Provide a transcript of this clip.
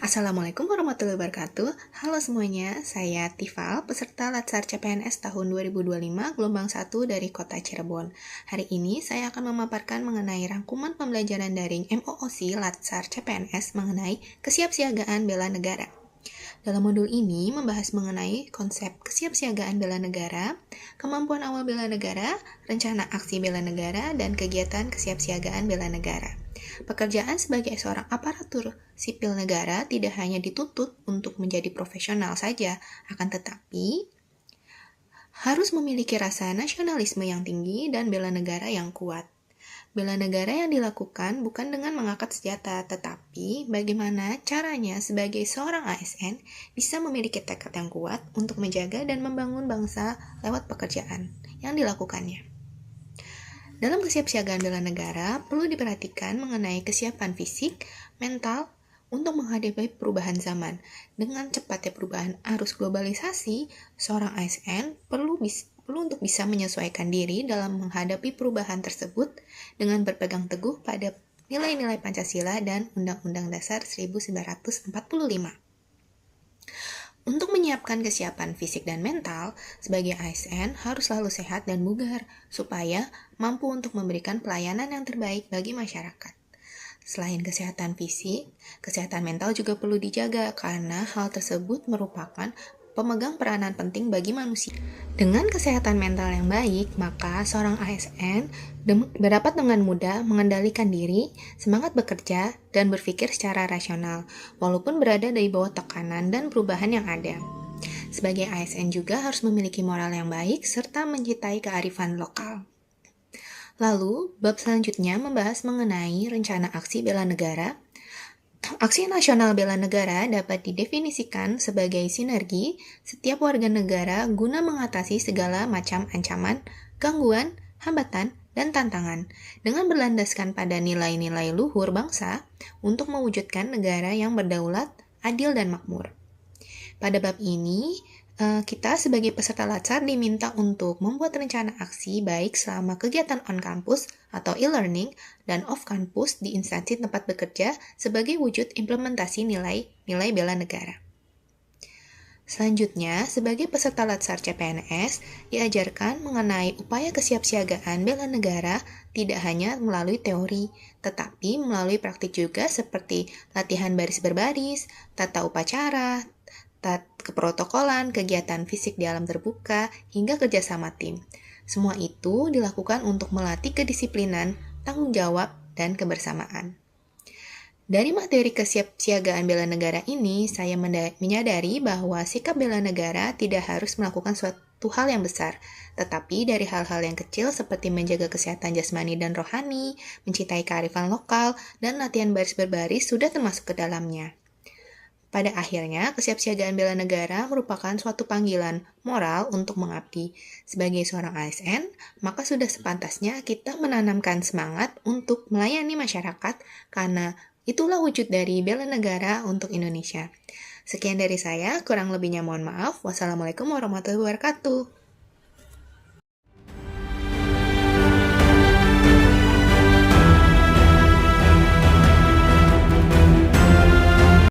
Assalamualaikum warahmatullahi wabarakatuh. Halo semuanya, saya Tifal, peserta Latsar CPNS tahun 2025 gelombang 1 dari Kota Cirebon. Hari ini saya akan memaparkan mengenai rangkuman pembelajaran daring MOOC Latsar CPNS mengenai kesiapsiagaan bela negara. Dalam modul ini membahas mengenai konsep kesiapsiagaan bela negara, kemampuan awal bela negara, rencana aksi bela negara, dan kegiatan kesiapsiagaan bela negara. Pekerjaan sebagai seorang aparatur sipil negara tidak hanya dituntut untuk menjadi profesional saja, akan tetapi harus memiliki rasa nasionalisme yang tinggi dan bela negara yang kuat. Bela negara yang dilakukan bukan dengan mengangkat senjata, tetapi bagaimana caranya sebagai seorang ASN bisa memiliki tekad yang kuat untuk menjaga dan membangun bangsa lewat pekerjaan yang dilakukannya. Dalam kesiapsiagaan bela negara, perlu diperhatikan mengenai kesiapan fisik, mental, untuk menghadapi perubahan zaman. Dengan cepatnya perubahan arus globalisasi, seorang ASN perlu untuk bisa menyesuaikan diri dalam menghadapi perubahan tersebut dengan berpegang teguh pada nilai-nilai Pancasila dan Undang-Undang Dasar 1945. Untuk menyiapkan kesiapan fisik dan mental, sebagai ASN harus selalu sehat dan bugar, supaya mampu untuk memberikan pelayanan yang terbaik bagi masyarakat. Selain kesehatan fisik, kesehatan mental juga perlu dijaga karena hal tersebut merupakan pemegang peranan penting bagi manusia. Dengan kesehatan mental yang baik, maka seorang ASN dapat dengan mudah mengendalikan diri, semangat bekerja, dan berpikir secara rasional, walaupun berada di bawah tekanan dan perubahan yang ada. Sebagai ASN juga harus memiliki moral yang baik serta mencintai kearifan lokal. Lalu, bab selanjutnya membahas mengenai rencana aksi bela negara. Aksi nasional bela negara dapat didefinisikan sebagai sinergi setiap warga negara guna mengatasi segala macam ancaman, gangguan, hambatan, dan tantangan dengan berlandaskan pada nilai-nilai luhur bangsa untuk mewujudkan negara yang berdaulat, adil, dan makmur. Pada bab ini, kita sebagai peserta Latsar diminta untuk membuat rencana aksi baik selama kegiatan on-campus atau e-learning dan off-campus di instansi tempat bekerja sebagai wujud implementasi nilai bela negara. Selanjutnya, sebagai peserta Latsar CPNS, diajarkan mengenai upaya kesiapsiagaan bela negara tidak hanya melalui teori, tetapi melalui praktik juga seperti latihan baris berbaris, tata upacara, keprotokolan, kegiatan fisik di alam terbuka, hingga kerjasama tim. Semua itu dilakukan untuk melatih kedisiplinan, tanggung jawab, dan kebersamaan. Dari materi kesiapsiagaan bela negara ini, saya menyadari bahwa sikap bela negara tidak harus melakukan suatu hal yang besar, tetapi dari hal-hal yang kecil seperti menjaga kesehatan jasmani dan rohani, mencintai kearifan lokal, dan latihan baris berbaris sudah termasuk ke dalamnya. Pada akhirnya, kesiapsiagaan bela negara merupakan suatu panggilan moral untuk mengabdi. Sebagai seorang ASN, maka sudah sepantasnya kita menanamkan semangat untuk melayani masyarakat karena itulah wujud dari bela negara untuk Indonesia. Sekian dari saya, kurang lebihnya mohon maaf. Wassalamualaikum warahmatullahi wabarakatuh.